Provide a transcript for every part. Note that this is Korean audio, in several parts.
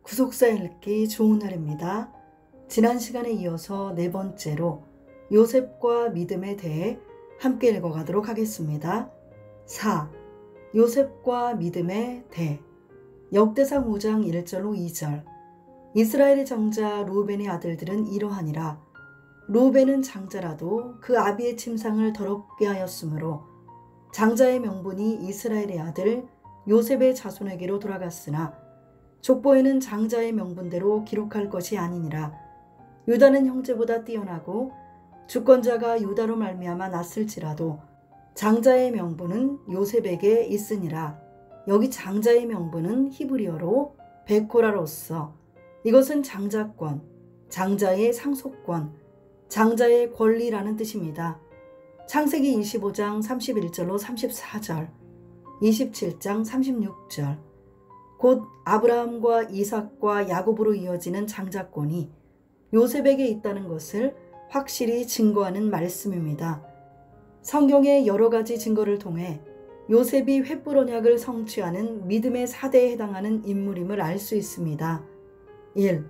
구속사 읽기 좋은 날입니다. 지난 시간에 이어서 네 번째로 요셉과 믿음에 대해 함께 읽어가도록 하겠습니다. 4. 요셉과 믿음의 대. 역대상 5장 1절로 2절. 이스라엘의 장자 루벤의 아들들은 이러하니라. 루벤은 장자라도 그 아비의 침상을 더럽게 하였으므로 장자의 명분이 이스라엘의 아들 요셉의 자손에게로 돌아갔으나 족보에는 장자의 명분대로 기록할 것이 아니니라. 유다는 형제보다 뛰어나고 주권자가 유다로 말미암아 났을지라도 장자의 명분은 요셉에게 있으니라. 여기 장자의 명분은 히브리어로 베코라로서, 이것은 장자권, 장자의 상속권, 장자의 권리라는 뜻입니다. 창세기 25장 31절로 34절, 27장 36절. 곧 아브라함과 이삭과 야곱으로 이어지는 장자권이 요셉에게 있다는 것을 확실히 증거하는 말씀입니다. 성경의 여러 가지 증거를 통해 요셉이 횃불 언약을 성취하는 믿음의 4대에 해당하는 인물임을 알 수 있습니다. 1.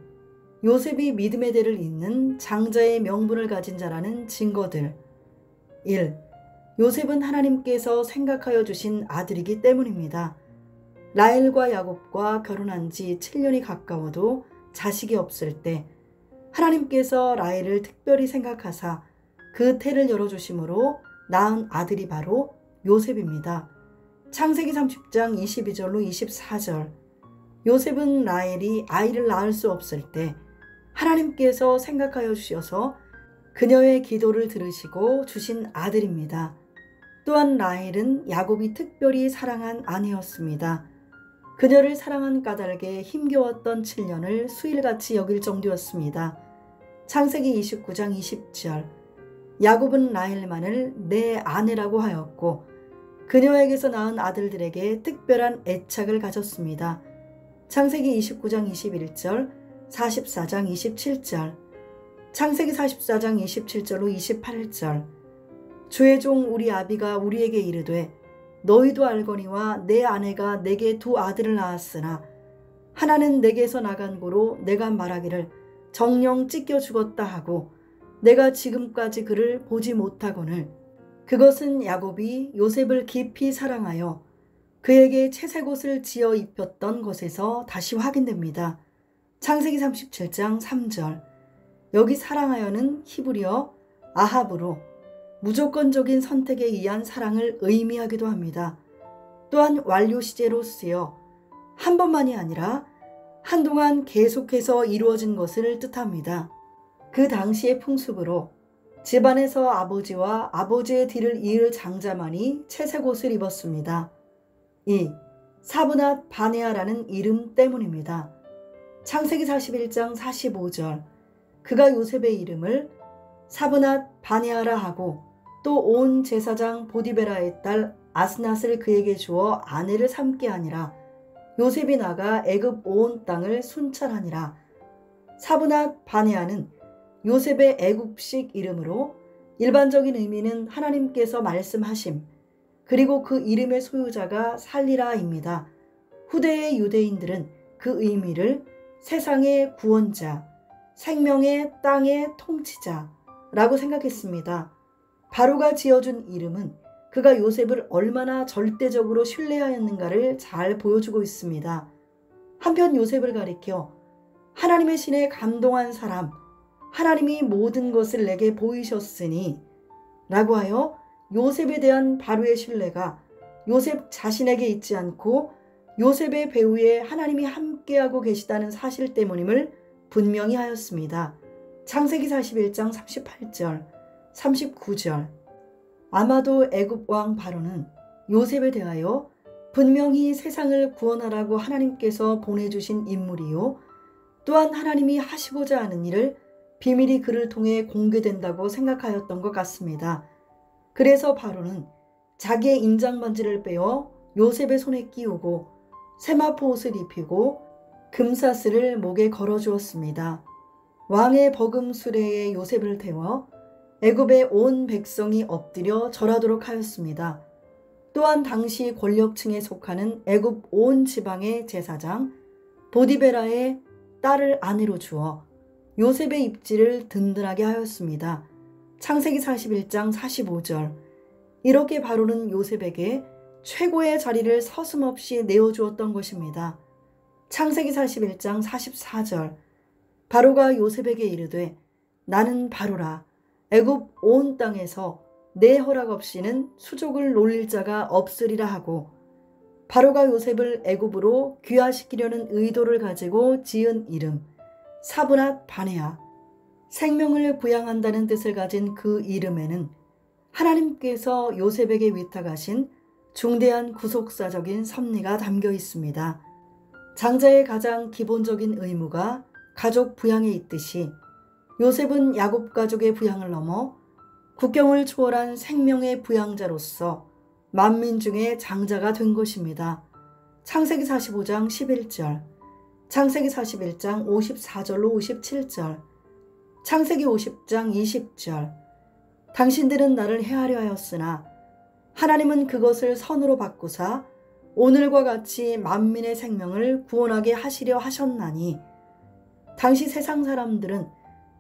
요셉이 믿음의 대를 잇는 장자의 명분을 가진 자라는 증거들. 1. 요셉은 하나님께서 생각하여 주신 아들이기 때문입니다. 라헬과 야곱과 결혼한 지 7년이 가까워도 자식이 없을 때 하나님께서 라헬을 특별히 생각하사 그 태를 열어주심으로 낳은 아들이 바로 요셉입니다. 창세기 30장 22절로 24절. 요셉은 라헬이 아이를 낳을 수 없을 때 하나님께서 생각하여 주셔서 그녀의 기도를 들으시고 주신 아들입니다. 또한 라헬은 야곱이 특별히 사랑한 아내였습니다. 그녀를 사랑한 까닭에 힘겨웠던 7년을 수일같이 여길 정도였습니다. 창세기 29장 20절. 야곱은 라헬만을 내 아내라고 하였고 그녀에게서 낳은 아들들에게 특별한 애착을 가졌습니다. 창세기 29장 21절, 44장 27절, 창세기 44장 27절로 28절. 주의 종 우리 아비가 우리에게 이르되 너희도 알거니와 내 아내가 내게 두 아들을 낳았으나 하나는 내게서 나간 고로 내가 말하기를 정령 찢겨 죽었다 하고 내가 지금까지 그를 보지 못하거늘 그것은 야곱이 요셉을 깊이 사랑하여 그에게 채색 옷을 지어 입혔던 것에서 다시 확인됩니다. 창세기 37장 3절. 여기 사랑하여는 히브리어 아합으로 무조건적인 선택에 의한 사랑을 의미하기도 합니다. 또한 완료 시제로 쓰여 한 번만이 아니라 한동안 계속해서 이루어진 것을 뜻합니다. 그 당시의 풍습으로 집안에서 아버지와 아버지의 뒤를 이을 장자만이 채색 옷을 입었습니다. 2. 사브낫 바네아라는 이름 때문입니다. 창세기 41장 45절. 그가 요셉의 이름을 사브낫 바네아라 하고 또 온 제사장 보디베라의 딸 아스낫을 그에게 주어 아내를 삼게 하니라. 요셉이 나가 애굽 온 땅을 순찰하니라. 사브낫 바네아는 요셉의 애굽식 이름으로 일반적인 의미는 하나님께서 말씀하심, 그리고 그 이름의 소유자가 살리라입니다. 후대의 유대인들은 그 의미를 세상의 구원자, 생명의 땅의 통치자라고 생각했습니다. 바로가 지어준 이름은 그가 요셉을 얼마나 절대적으로 신뢰하였는가를 잘 보여주고 있습니다. 한편 요셉을 가리켜 하나님의 신에 감동한 사람, 하나님이 모든 것을 내게 보이셨으니 라고 하여 요셉에 대한 바로의 신뢰가 요셉 자신에게 있지 않고 요셉의 배후에 하나님이 함께하고 계시다는 사실 때문임을 분명히 하였습니다. 창세기 41장 38절, 39절. 아마도 애굽 왕 바로는 요셉에 대하여 분명히 세상을 구원하라고 하나님께서 보내주신 인물이요, 또한 하나님이 하시고자 하는 일을 비밀이 그를 통해 공개된다고 생각하였던 것 같습니다. 그래서 바로는 자기의 인장반지를 빼어 요셉의 손에 끼우고 세마포 옷을 입히고 금사슬을 목에 걸어주었습니다. 왕의 버금 수레에 요셉을 태워 애굽의 온 백성이 엎드려 절하도록 하였습니다. 또한 당시 권력층에 속하는 애굽 온 지방의 제사장 보디베라의 딸을 아내로 주어 요셉의 입지를 든든하게 하였습니다. 창세기 41장 45절. 이렇게 바로는 요셉에게 최고의 자리를 서슴없이 내어주었던 것입니다. 창세기 41장 44절. 바로가 요셉에게 이르되 나는 바로라. 애굽 온 땅에서 내 허락 없이는 수족을 놀릴 자가 없으리라 하고, 바로가 요셉을 애굽으로 귀화시키려는 의도를 가지고 지은 이름 사브낫 바네아, 생명을 부양한다는 뜻을 가진 그 이름에는 하나님께서 요셉에게 위탁하신 중대한 구속사적인 섭리가 담겨 있습니다. 장자의 가장 기본적인 의무가 가족 부양에 있듯이 요셉은 야곱 가족의 부양을 넘어 국경을 초월한 생명의 부양자로서 만민 중에 장자가 된 것입니다. 창세기 45장 11절, 창세기 41장 54절로 57절, 창세기 50장 20절. 당신들은 나를 해하려 하였으나 하나님은 그것을 선으로 바꾸사 오늘과 같이 만민의 생명을 구원하게 하시려 하셨나니, 당시 세상 사람들은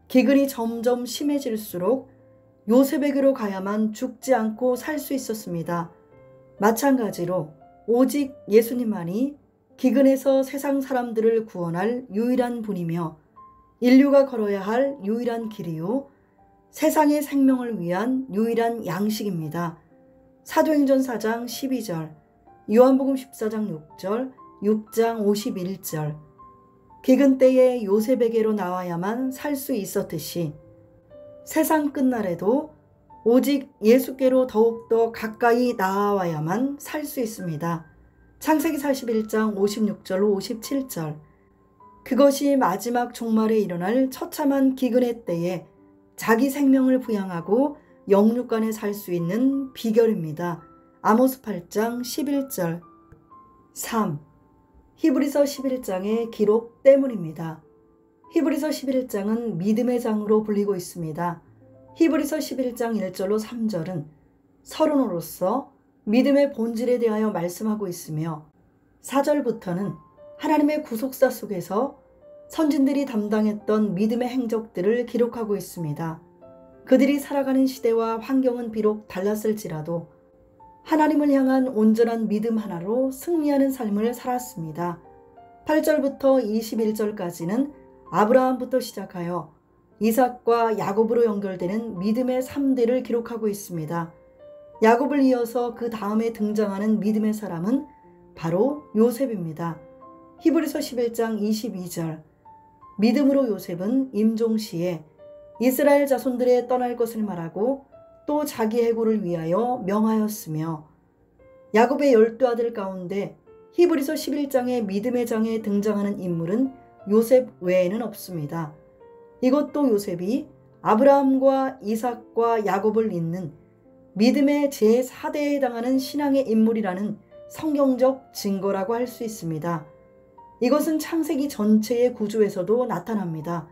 기근이 점점 심해질수록 요셉에게로 가야만 죽지 않고 살 수 있었습니다. 마찬가지로 오직 예수님만이 기근에서 세상 사람들을 구원할 유일한 분이며 인류가 걸어야 할 유일한 길이요 세상의 생명을 위한 유일한 양식입니다. 사도행전 4장 12절, 요한복음 14장 6절, 6장 51절. 기근 때에 요셉에게로 나와야만 살 수 있었듯이 세상 끝날에도 오직 예수께로 더욱더 가까이 나아와야만 살 수 있습니다. 창세기 41장 56절로 57절. 그것이 마지막 종말에 일어날 처참한 기근의 때에 자기 생명을 부양하고 영육간에 살 수 있는 비결입니다. 아모스 8장 11절. 3. 히브리서 11장의 기록 때문입니다. 히브리서 11장은 믿음의 장으로 불리고 있습니다. 히브리서 11장 1절로 3절은 서론으로서 믿음의 본질에 대하여 말씀하고 있으며, 4절부터는 하나님의 구속사 속에서 선진들이 담당했던 믿음의 행적들을 기록하고 있습니다. 그들이 살아가는 시대와 환경은 비록 달랐을지라도 하나님을 향한 온전한 믿음 하나로 승리하는 삶을 살았습니다. 8절부터 21절까지는 아브라함부터 시작하여 이삭과 야곱으로 연결되는 믿음의 3대를 기록하고 있습니다. 야곱을 이어서 그 다음에 등장하는 믿음의 사람은 바로 요셉입니다. 히브리서 11장 22절. 믿음으로 요셉은 임종시에 이스라엘 자손들의 떠날 것을 말하고 또 자기 해고를 위하여 명하였으며, 야곱의 12아들 가운데 히브리서 11장의 믿음의 장에 등장하는 인물은 요셉 외에는 없습니다. 이것도 요셉이 아브라함과 이삭과 야곱을 잇는 믿음의 제4대에 해당하는 신앙의 인물이라는 성경적 증거라고 할 수 있습니다. 이것은 창세기 전체의 구조에서도 나타납니다.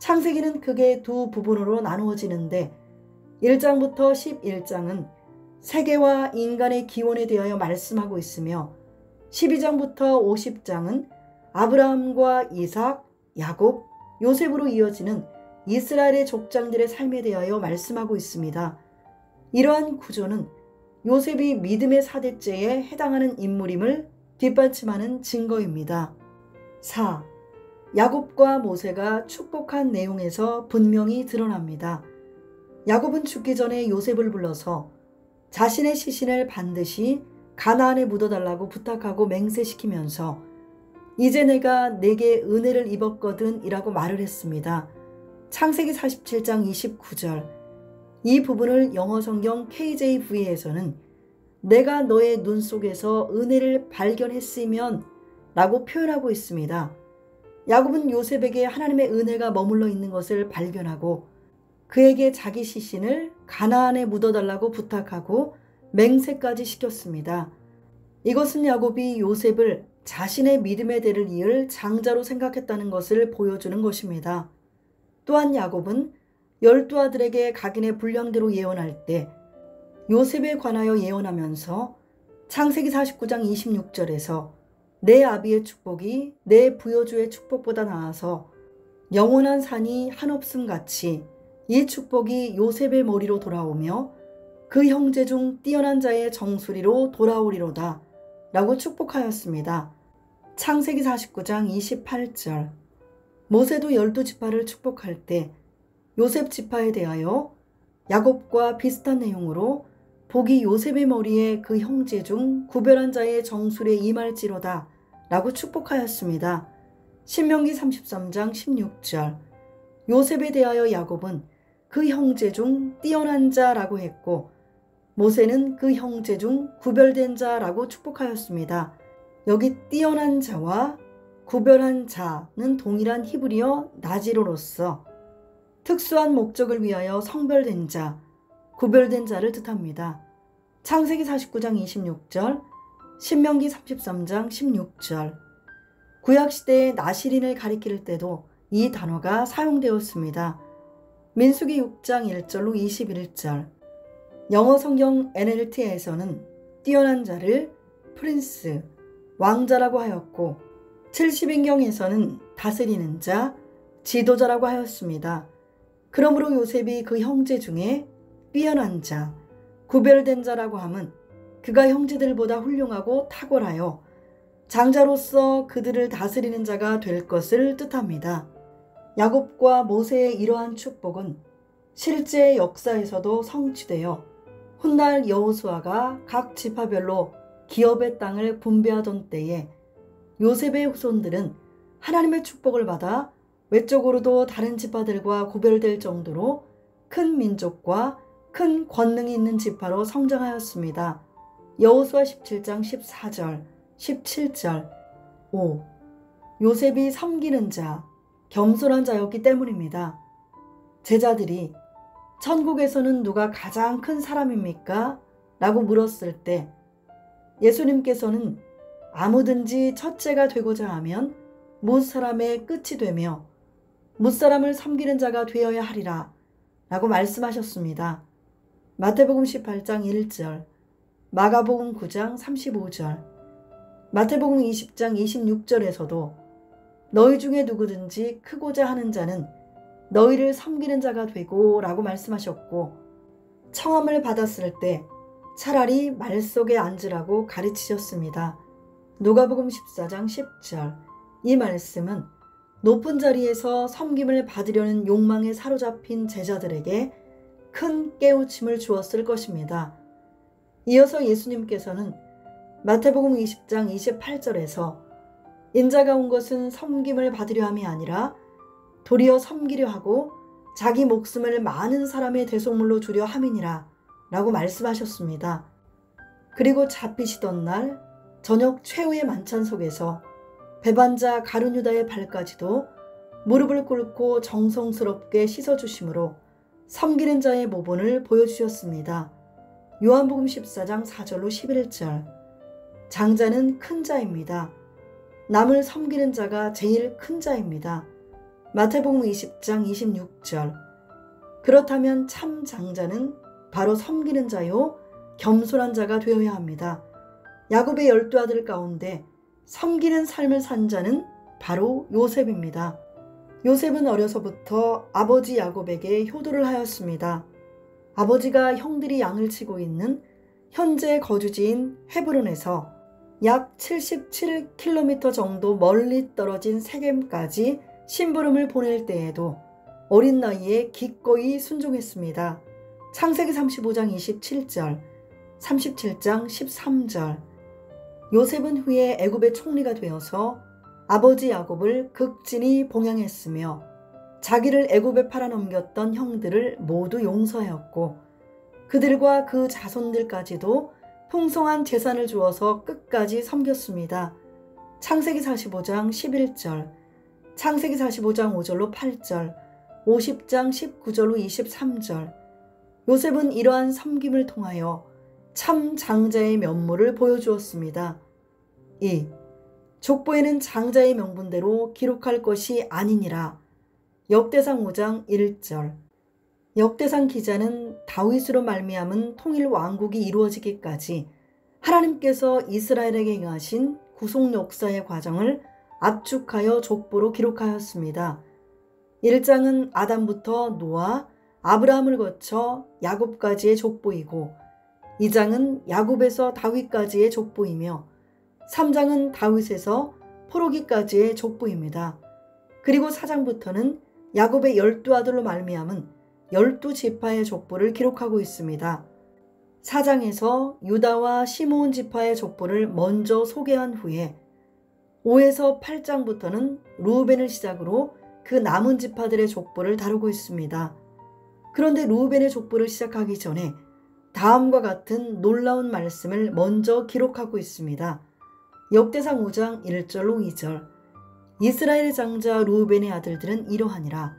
창세기는 크게 두 부분으로 나누어지는데 1장부터 11장은 세계와 인간의 기원에 대하여 말씀하고 있으며 12장부터 50장은 아브라함과 이삭, 야곱, 요셉으로 이어지는 이스라엘의 족장들의 삶에 대하여 말씀하고 있습니다. 이러한 구조는 요셉이 믿음의 4대째에 해당하는 인물임을 뒷받침하는 증거입니다. 4. 야곱과 모세가 축복한 내용에서 분명히 드러납니다. 야곱은 죽기 전에 요셉을 불러서 자신의 시신을 반드시 가나안에 묻어달라고 부탁하고 맹세시키면서 이제 내가 내게 은혜를 입었거든 이라고 말을 했습니다. 창세기 47장 29절. 이 부분을 영어 성경 KJV에서는 내가 너의 눈 속에서 은혜를 발견했으면 라고 표현하고 있습니다. 야곱은 요셉에게 하나님의 은혜가 머물러 있는 것을 발견하고 그에게 자기 시신을 가나안에 묻어달라고 부탁하고 맹세까지 시켰습니다. 이것은 야곱이 요셉을 자신의 믿음의 대를 이을 장자로 생각했다는 것을 보여주는 것입니다. 또한 야곱은 12아들에게 각인의 분량대로 예언할 때 요셉에 관하여 예언하면서 창세기 49장 26절에서 내 아비의 축복이 내 부여주의 축복보다 나아서 영원한 산이 한없음 같이 이 축복이 요셉의 머리로 돌아오며 그 형제 중 뛰어난 자의 정수리로 돌아오리로다 라고 축복하였습니다. 창세기 49장 28절. 모세도 12지파를 축복할 때 요셉 지파에 대하여 야곱과 비슷한 내용으로 복이 요셉의 머리에 그 형제 중 구별한 자의 정수리에 임할지로다 라고 축복하였습니다. 신명기 33장 16절. 요셉에 대하여 야곱은 그 형제 중 뛰어난 자라고 했고 모세는 그 형제 중 구별된 자라고 축복하였습니다. 여기 뛰어난 자와 구별한 자는 동일한 히브리어 나지로로서 특수한 목적을 위하여 성별된 자, 구별된 자를 뜻합니다. 창세기 49장 26절, 신명기 33장 16절. 구약시대의 나시린을 가리킬 때도 이 단어가 사용되었습니다. 민수기 6장 1절로 21절. 영어 성경 NLT에서는 뛰어난 자를 프린스, 왕자라고 하였고 70인경에서는 다스리는 자, 지도자라고 하였습니다. 그러므로 요셉이 그 형제 중에 뛰어난 자, 구별된 자라고 함은 그가 형제들보다 훌륭하고 탁월하여 장자로서 그들을 다스리는 자가 될 것을 뜻합니다. 야곱과 모세의 이러한 축복은 실제 역사에서도 성취되어 훗날 여호수아가 각 지파별로 기업의 땅을 분배하던 때에 요셉의 후손들은 하나님의 축복을 받아 외적으로도 다른 지파들과 구별될 정도로 큰 민족과 큰 권능이 있는 지파로 성장하였습니다. 여호수아 17장 14절, 17절. 5. 요셉이 섬기는 자, 겸손한 자였기 때문입니다. 제자들이 천국에서는 누가 가장 큰 사람입니까? 라고 물었을 때 예수님께서는 아무든지 첫째가 되고자 하면 무사람의 끝이 되며 무사람을 섬기는 자가 되어야 하리라 라고 말씀하셨습니다. 마태복음 18장 1절, 마가복음 9장 35절, 마태복음 20장 26절에서도 너희 중에 누구든지 크고자 하는 자는 너희를 섬기는 자가 되고 라고 말씀하셨고 청함을 받았을 때 차라리 말 속에 앉으라고 가르치셨습니다. 누가복음 14장 10절. 이 말씀은 높은 자리에서 섬김을 받으려는 욕망에 사로잡힌 제자들에게 큰 깨우침을 주었을 것입니다. 이어서 예수님께서는 마태복음 20장 28절에서 인자가 온 것은 섬김을 받으려 함이 아니라 도리어 섬기려 하고 자기 목숨을 많은 사람의 대속물로 주려 함이니라 라고 말씀하셨습니다. 그리고 잡히시던 날 저녁 최후의 만찬 속에서 배반자 가룟유다의 발까지도 무릎을 꿇고 정성스럽게 씻어주심으로 섬기는 자의 모본을 보여주셨습니다. 요한복음 14장 4절로 11절. 장자는 큰 자입니다. 남을 섬기는 자가 제일 큰 자입니다. 마태복음 20장 26절. 그렇다면 참 장자는 바로 섬기는 자요 겸손한 자가 되어야 합니다. 야곱의 12아들 가운데 섬기는 삶을 산 자는 바로 요셉입니다. 요셉은 어려서부터 아버지 야곱에게 효도를 하였습니다. 아버지가 형들이 양을 치고 있는 현재 거주지인 헤브론에서 약 77km 정도 멀리 떨어진 세겜까지 심부름을 보낼 때에도 어린 나이에 기꺼이 순종했습니다. 창세기 35장 27절, 37장 13절. 요셉은 후에 애굽의 총리가 되어서 아버지 야곱을 극진히 봉양했으며 자기를 애굽에 팔아넘겼던 형들을 모두 용서하였고 그들과 그 자손들까지도 풍성한 재산을 주어서 끝까지 섬겼습니다. 창세기 45장 11절, 창세기 45장 5절로 8절, 50장 19절로 23절. 요셉은 이러한 섬김을 통하여 참 장자의 면모를 보여주었습니다. 2. 족보에는 장자의 명분대로 기록할 것이 아니니라. 역대상 5장 1절. 역대상 기자는 다윗으로 말미암은 통일 왕국이 이루어지기까지 하나님께서 이스라엘에게 행하신 구속 역사의 과정을 압축하여 족보로 기록하였습니다. 1장은 아담부터 노아, 아브라함을 거쳐 야곱까지의 족보이고 2장은 야곱에서 다윗까지의 족보이며 3장은 다윗에서 포로기까지의 족보입니다. 그리고 4장부터는 야곱의 12아들로 말미암은 12지파의 족보를 기록하고 있습니다. 4장에서 유다와 시므온 지파의 족보를 먼저 소개한 후에 5에서 8장부터는 르우벤을 시작으로 그 남은 지파들의 족보를 다루고 있습니다. 그런데 르우벤의 족보를 시작하기 전에 다음과 같은 놀라운 말씀을 먼저 기록하고 있습니다. 역대상 5장 1절로 2절. 이스라엘의 장자 르우벤의 아들들은 이러하니라.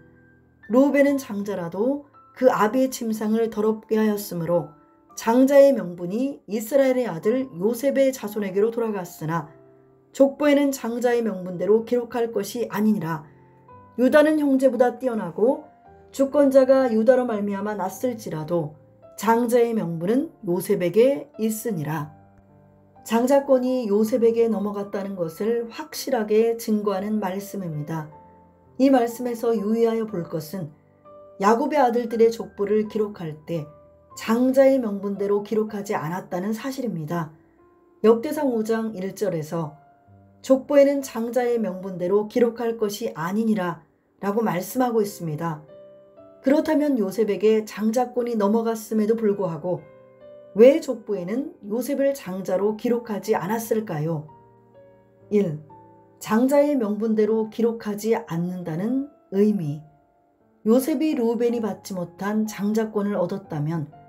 르우벤은 장자라도 그 아비의 침상을 더럽게 하였으므로 장자의 명분이 이스라엘의 아들 요셉의 자손에게로 돌아갔으나 족보에는 장자의 명분대로 기록할 것이 아니니라. 유다는 형제보다 뛰어나고 주권자가 유다로 말미암아 났을지라도 장자의 명분은 요셉에게 있으니라. 장자권이 요셉에게 넘어갔다는 것을 확실하게 증거하는 말씀입니다. 이 말씀에서 유의하여 볼 것은 야곱의 아들들의 족보를 기록할 때 장자의 명분대로 기록하지 않았다는 사실입니다. 역대상 5장 1절에서 족보에는 장자의 명분대로 기록할 것이 아니니라 라고 말씀하고 있습니다. 그렇다면 요셉에게 장자권이 넘어갔음에도 불구하고 왜 족보에는 요셉을 장자로 기록하지 않았을까요? 1. 장자의 명분대로 기록하지 않는다는 의미. 요셉이 르우벤이 받지 못한 장자권을 얻었다면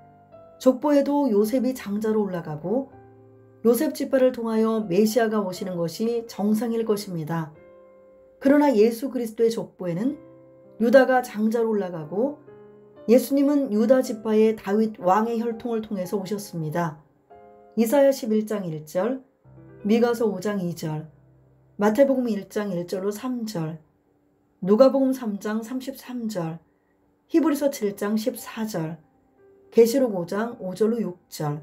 족보에도 요셉이 장자로 올라가고 요셉 지파를 통하여 메시아가 오시는 것이 정상일 것입니다. 그러나 예수 그리스도의 족보에는 유다가 장자로 올라가고 예수님은 유다 지파의 다윗 왕의 혈통을 통해서 오셨습니다. 이사야 11장 1절, 미가서 5장 2절, 마태복음 1장 1절로 3절, 누가복음 3장 33절, 히브리서 7장 14절, 계시록 5장 5절로 6절.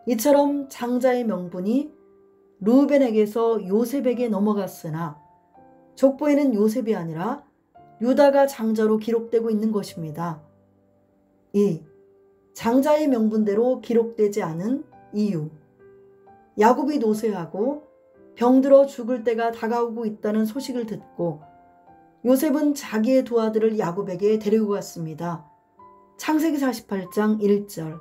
이처럼 장자의 명분이 르우벤에게서 요셉에게 넘어갔으나 족보에는 요셉이 아니라 유다가 장자로 기록되고 있는 것입니다. 2. 장자의 명분대로 기록되지 않은 이유. 야곱이 노쇠하고 병들어 죽을 때가 다가오고 있다는 소식을 듣고 요셉은 자기의 두 아들을 야곱에게 데리고 갔습니다. 창세기 48장 1절.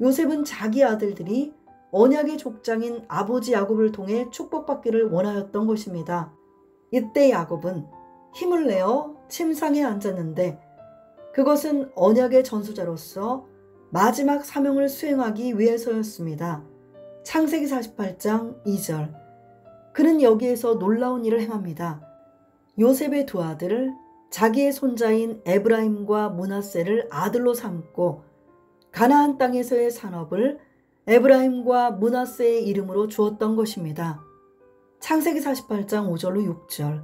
요셉은 자기 아들들이 언약의 족장인 아버지 야곱을 통해 축복받기를 원하였던 것입니다. 이때 야곱은 힘을 내어 침상에 앉았는데 그것은 언약의 전수자로서 마지막 사명을 수행하기 위해서였습니다. 창세기 48장 2절. 그는 여기에서 놀라운 일을 행합니다. 요셉의 두 아들을 자기의 손자인 에브라임과 므낫세를 아들로 삼고 가나안 땅에서의 산업을 에브라임과 므낫세의 이름으로 주었던 것입니다. 창세기 48장 5절로 6절.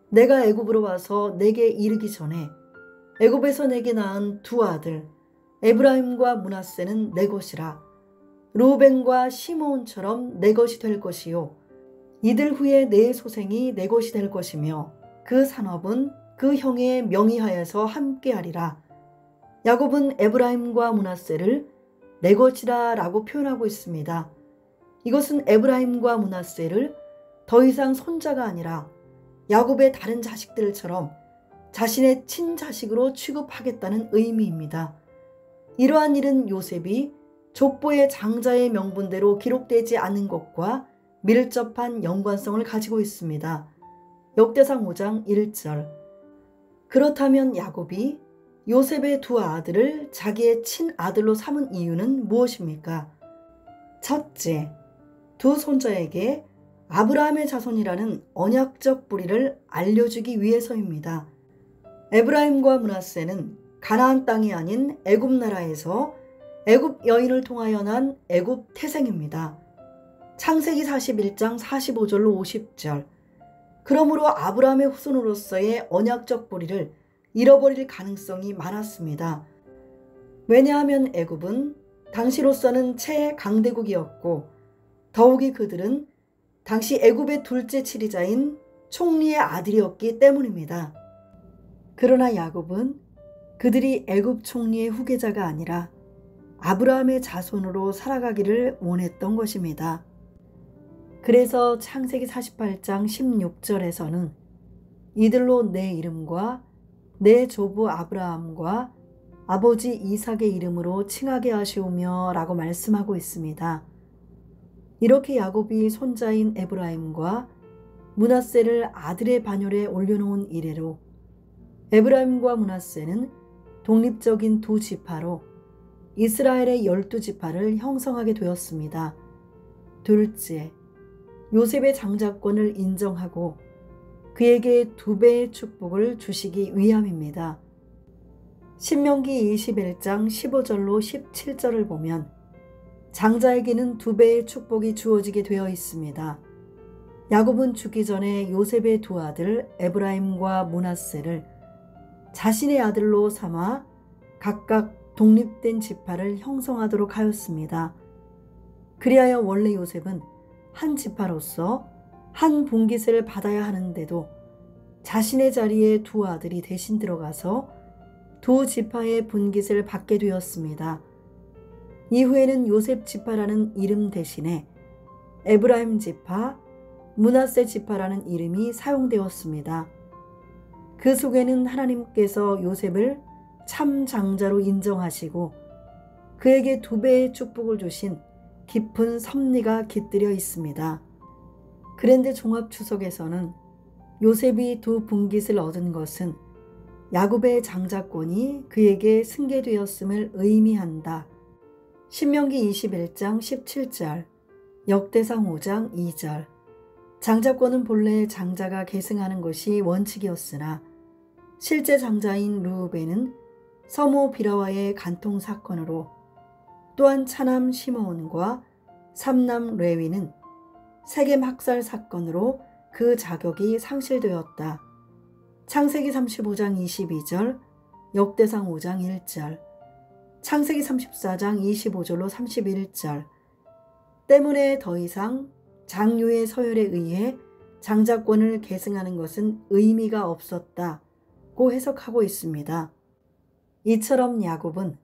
내가 애굽으로 와서 내게 이르기 전에 애굽에서 내게 낳은 두 아들 에브라임과 므낫세는 내 것이라. 르우벤과 시므온처럼 내 것이 될 것이요 이들 후에 내 소생이 내 것이 될 것이며 그 산업은 그 형의 명의하에서 함께하리라. 야곱은 에브라임과 므낫세를 내 것이라 라고 표현하고 있습니다. 이것은 에브라임과 므낫세를 더 이상 손자가 아니라 야곱의 다른 자식들처럼 자신의 친자식으로 취급하겠다는 의미입니다. 이러한 일은 요셉이 족보의 장자의 명분대로 기록되지 않은 것과 밀접한 연관성을 가지고 있습니다. 역대상 5장 1절. 그렇다면 야곱이 요셉의 두 아들을 자기의 친아들로 삼은 이유는 무엇입니까? 첫째, 두 손자에게 아브라함의 자손이라는 언약적 뿌리를 알려주기 위해서입니다. 에브라임과 므낫세는 가나안 땅이 아닌 애굽 나라에서 애굽 여인을 통하여 난 애굽 태생입니다. 창세기 41장 45절로 50절. 그러므로 아브라함의 후손으로서의 언약적 뿌리를 잃어버릴 가능성이 많았습니다. 왜냐하면 애굽은 당시로서는 최강대국이었고 더욱이 그들은 당시 애굽의 둘째 치리자인 총리의 아들이었기 때문입니다. 그러나 야곱은 그들이 애굽 총리의 후계자가 아니라 아브라함의 자손으로 살아가기를 원했던 것입니다. 그래서 창세기 48장 16절에서는 이들로 내 이름과 내 조부 아브라함과 아버지 이삭의 이름으로 칭하게 하시오며 라고 말씀하고 있습니다. 이렇게 야곱이 손자인 에브라임과 므낫세를 아들의 반열에 올려놓은 이래로 에브라임과 므낫세는 독립적인 두 지파로 이스라엘의 12지파를 형성하게 되었습니다. 둘째, 요셉의 장자권을 인정하고 그에게 2배의 축복을 주시기 위함입니다. 신명기 21장 15절로 17절을 보면 장자에게는 2배의 축복이 주어지게 되어 있습니다. 야곱은 죽기 전에 요셉의 두 아들 에브라임과 므낫세를 자신의 아들로 삼아 각각 독립된 지파를 형성하도록 하였습니다. 그리하여 원래 요셉은 한 지파로서 한 분깃을 받아야 하는데도 자신의 자리에 두 아들이 대신 들어가서 두 지파의 분깃을 받게 되었습니다. 이후에는 요셉 지파라는 이름 대신에 에브라임 지파, 므낫세 지파라는 이름이 사용되었습니다. 그 속에는 하나님께서 요셉을 참 장자로 인정하시고 그에게 2배의 축복을 주신 깊은 섭리가 깃들여 있습니다. 그랜드 종합주석에서는 요셉이 2 분깃을 얻은 것은 야곱의 장자권이 그에게 승계되었음을 의미한다. 신명기 21장 17절, 역대상 5장 2절. 장자권은 본래 장자가 계승하는 것이 원칙이었으나 실제 장자인 르우벤은 서모 비라와의 간통 사건으로 또한 차남 시므온과 삼남 레위는 세겜 학살 사건으로 그 자격이 상실되었다. 창세기 35장 22절, 역대상 5장 1절, 창세기 34장 25절로 31절 때문에 더 이상 장유의 서열에 의해 장자권을 계승하는 것은 의미가 없었다고 해석하고 있습니다. 이처럼 야곱은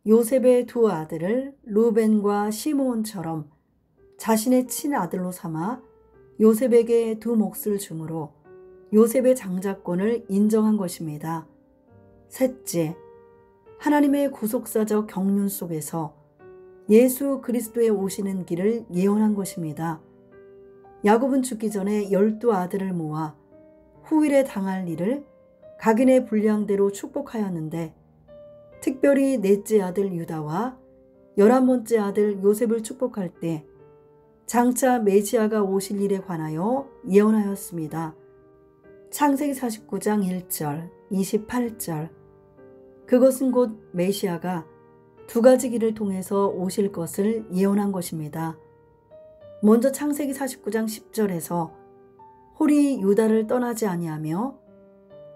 요셉의 2 아들을 루벤과 시므온처럼 자신의 친아들로 삼아 요셉에게 2 몫을 주므로 요셉의 장자권을 인정한 것입니다. 셋째, 하나님의 구속사적 경륜 속에서 예수 그리스도의 오시는 길을 예언한 것입니다. 야곱은 죽기 전에 12아들을 모아 후일에 당할 일을 각인의 분량대로 축복하였는데 특별히 넷째 아들 유다와 11번째 아들 요셉을 축복할 때 장차 메시아가 오실 일에 관하여 예언하였습니다. 창세기 49장 1절, 28절. 그것은 곧 메시아가 2가지 길을 통해서 오실 것을 예언한 것입니다. 먼저 창세기 49장 10절에서 홀이 유다를 떠나지 아니하며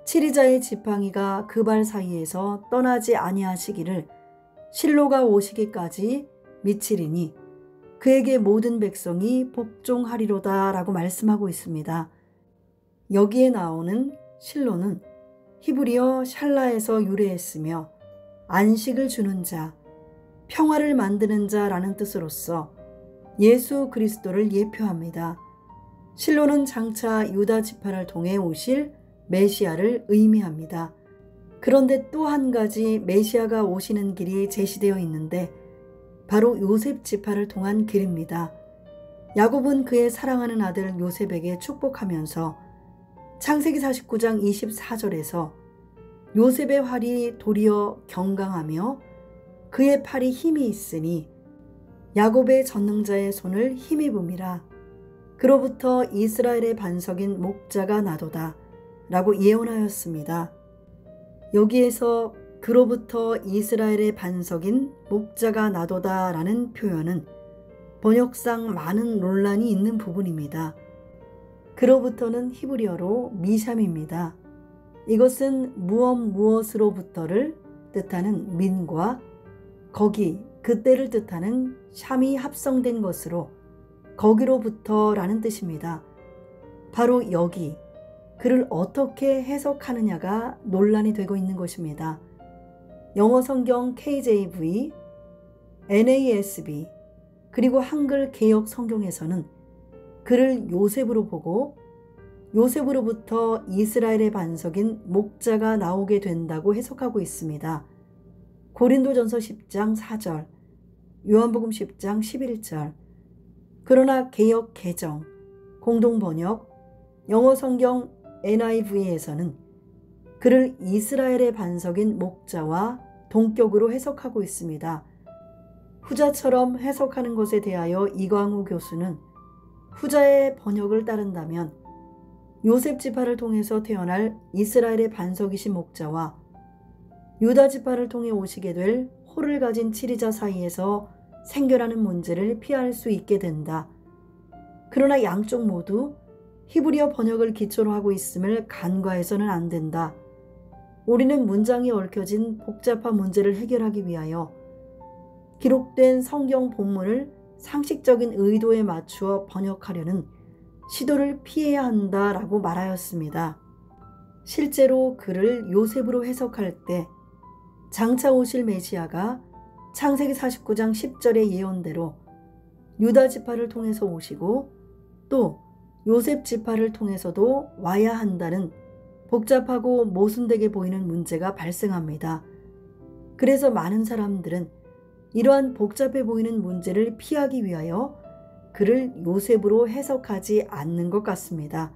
치리자의 지팡이가 그 발 사이에서 떠나지 아니하시기를 실로가 오시기까지 미치리니 그에게 모든 백성이 복종하리로다 라고 말씀하고 있습니다. 여기에 나오는 실로는 히브리어 샬라에서 유래했으며 안식을 주는 자, 평화를 만드는 자라는 뜻으로서 예수 그리스도를 예표합니다. 실로는 장차 유다 지파를 통해 오실 메시아를 의미합니다. 그런데 또 한 가지 메시아가 오시는 길이 제시되어 있는데 바로 요셉 지파를 통한 길입니다. 야곱은 그의 사랑하는 아들 요셉에게 축복하면서 창세기 49장 24절에서 요셉의 활이 도리어 경강하며 그의 팔이 힘이 있으니 야곱의 전능자의 손을 힘입음이라. 그로부터 이스라엘의 반석인 목자가 나도다 라고 예언하였습니다. 여기에서 그로부터 이스라엘의 반석인 목자가 나도다 라는 표현은 번역상 많은 논란이 있는 부분입니다. 그로부터는 히브리어로 미샴입니다. 이것은 무엇으로부터를 뜻하는 민과 거기, 그때를 뜻하는 샴이 합성된 것으로 거기로부터라는 뜻입니다. 바로 여기 그를 어떻게 해석하느냐가 논란이 되고 있는 것입니다. 영어 성경 KJV, NASB, 그리고 한글 개역 성경에서는 그를 요셉으로 보고 요셉으로부터 이스라엘의 반석인 목자가 나오게 된다고 해석하고 있습니다. 고린도전서 10장 4절, 요한복음 10장 11절. 그러나 개역 개정, 공동번역, 영어 성경 NIV에서는 그를 이스라엘의 반석인 목자와 동격으로 해석하고 있습니다. 후자처럼 해석하는 것에 대하여 이광우 교수는 후자의 번역을 따른다면 요셉 지파를 통해서 태어날 이스라엘의 반석이신 목자와 유다 지파를 통해 오시게 될 호를 가진 치리자 사이에서 생겨나는 문제를 피할 수 있게 된다. 그러나 양쪽 모두 히브리어 번역을 기초로 하고 있음을 간과해서는 안 된다. 우리는 문장이 얽혀진 복잡한 문제를 해결하기 위하여 기록된 성경 본문을 상식적인 의도에 맞추어 번역하려는 시도를 피해야 한다라고 말하였습니다. 실제로 그를 요셉으로 해석할 때 장차 오실 메시아가 창세기 49장 10절의 예언대로 유다 지파를 통해서 오시고 또 요셉 지파를 통해서도 와야 한다는 복잡하고 모순되게 보이는 문제가 발생합니다. 그래서 많은 사람들은 이러한 복잡해 보이는 문제를 피하기 위하여 그를 요셉으로 해석하지 않는 것 같습니다.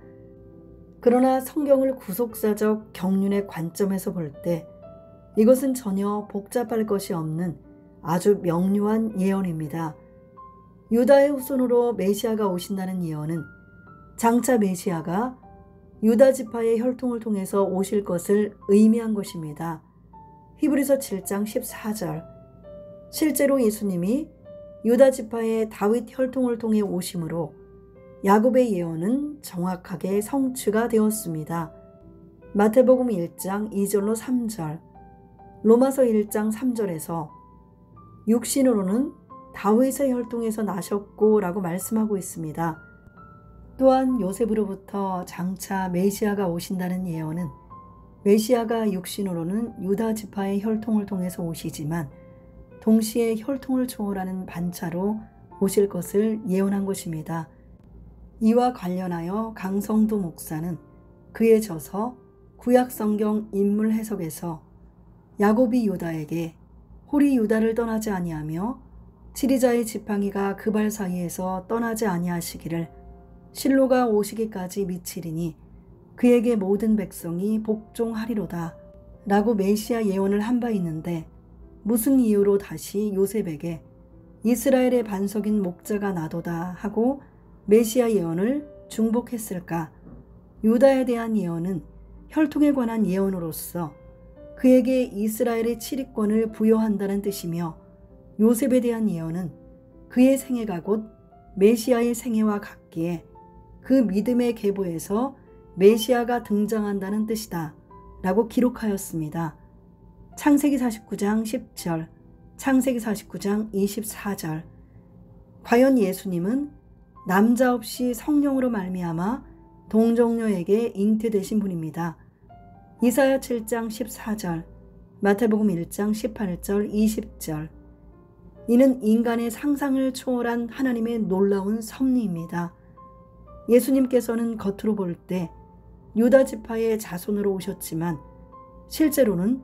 그러나 성경을 구속사적 경륜의 관점에서 볼 때 이것은 전혀 복잡할 것이 없는 아주 명료한 예언입니다. 유다의 후손으로 메시아가 오신다는 예언은 장차 메시아가 유다 지파의 혈통을 통해서 오실 것을 의미한 것입니다. 히브리서 7장 14절. 실제로 예수님이 유다 지파의 다윗 혈통을 통해 오심으로 야곱의 예언은 정확하게 성취가 되었습니다. 마태복음 1장 2절로 3절, 로마서 1장 3절에서 육신으로는 다윗의 혈통에서 나셨고 라고 말씀하고 있습니다. 또한 요셉으로부터 장차 메시아가 오신다는 예언은 메시아가 육신으로는 유다 지파의 혈통을 통해서 오시지만 동시에 혈통을 초월하는 반차로 오실 것을 예언한 것입니다. 이와 관련하여 강성도 목사는 그에 져서 구약성경 인물 해석에서 야곱이 유다에게 홀이 유다를 떠나지 아니하며 지리자의 지팡이가 그 발 사이에서 떠나지 아니하시기를 실로가 오시기까지 미치리니 그에게 모든 백성이 복종하리로다 라고 메시아 예언을 한 바 있는데 무슨 이유로 다시 요셉에게 이스라엘의 반석인 목자가 나도다 하고 메시아 예언을 중복했을까? 유다에 대한 예언은 혈통에 관한 예언으로서 그에게 이스라엘의 치리권을 부여한다는 뜻이며 요셉에 대한 예언은 그의 생애가 곧 메시아의 생애와 같기에 그 믿음의 계보에서 메시아가 등장한다는 뜻이다 라고 기록하였습니다. 창세기 49장 10절, 창세기 49장 24절. 과연 예수님은 남자 없이 성령으로 말미암아 동정녀에게 잉태되신 분입니다. 이사야 7장 14절, 마태복음 1장 18절, 20절. 이는 인간의 상상을 초월한 하나님의 놀라운 섭리입니다. 예수님께서는 겉으로 볼 때 유다 지파의 자손으로 오셨지만 실제로는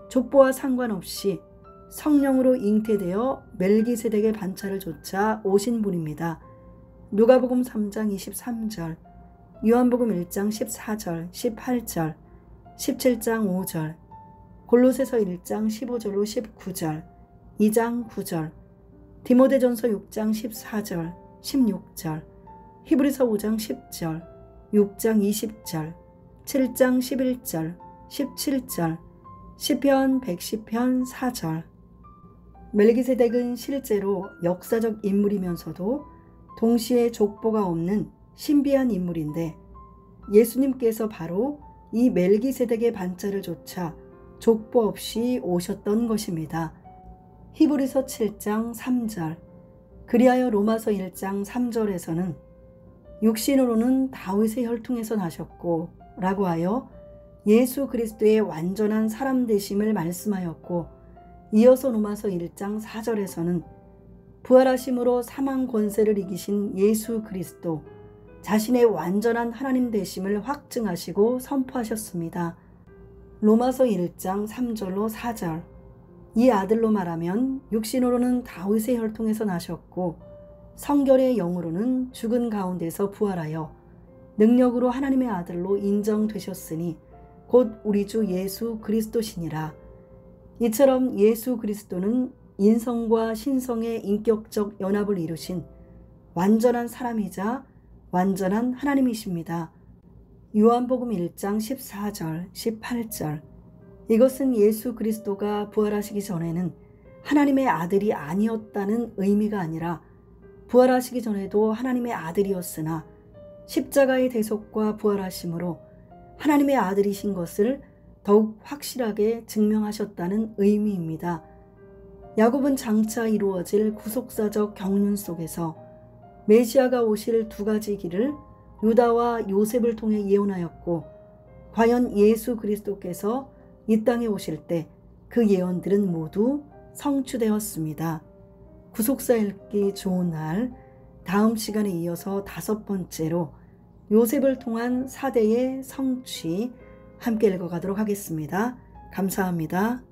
족보와 상관없이 성령으로 잉태되어 멜기세덱의 반차를 좇아 오신 분입니다. 누가복음 3장 23절, 요한복음 1장 14절, 18절, 17장 5절, 골로새서 1장 15절로 19절, 2장 9절, 디모데전서 6장 14절, 16절, 히브리서 5장 10절, 6장 20절, 7장 11절, 17절, 시편 110편 4절. 멜기세덱은 실제로 역사적 인물이면서도 동시에 족보가 없는 신비한 인물인데 예수님께서 바로 이 멜기세덱의 반차를 좇아 족보 없이 오셨던 것입니다. 히브리서 7장 3절. 그리하여 로마서 1장 3절에서는 육신으로는 다윗의 혈통에서 나셨고 라고 하여 예수 그리스도의 완전한 사람 되심을 말씀하였고, 이어서 로마서 1장 4절에서는 부활하심으로 사망 권세를 이기신 예수 그리스도 자신의 완전한 하나님 되심을 확증하시고 선포하셨습니다. 로마서 1장 3절로 4절, 이 아들로 말하면 육신으로는 다윗의 혈통에서 나셨고 성결의 영으로는 죽은 가운데서 부활하여 능력으로 하나님의 아들로 인정되셨으니 곧 우리 주 예수 그리스도시니라. 이처럼 예수 그리스도는 인성과 신성의 인격적 연합을 이루신 완전한 사람이자 완전한 하나님이십니다. 요한복음 1장 14절, 18절, 이것은 예수 그리스도가 부활하시기 전에는 하나님의 아들이 아니었다는 의미가 아니라 부활하시기 전에도 하나님의 아들이었으나 십자가의 대속과 부활하심으로 하나님의 아들이신 것을 더욱 확실하게 증명하셨다는 의미입니다. 야곱은 장차 이루어질 구속사적 경륜 속에서 메시아가 오실 두 가지 길을 유다와 요셉을 통해 예언하였고, 과연 예수 그리스도께서 이 땅에 오실 때 그 예언들은 모두 성취되었습니다. 구속사 읽기 좋은 날, 다음 시간에 이어서 5번째로 요셉을 통한 4대의 성취 함께 읽어가도록 하겠습니다. 감사합니다.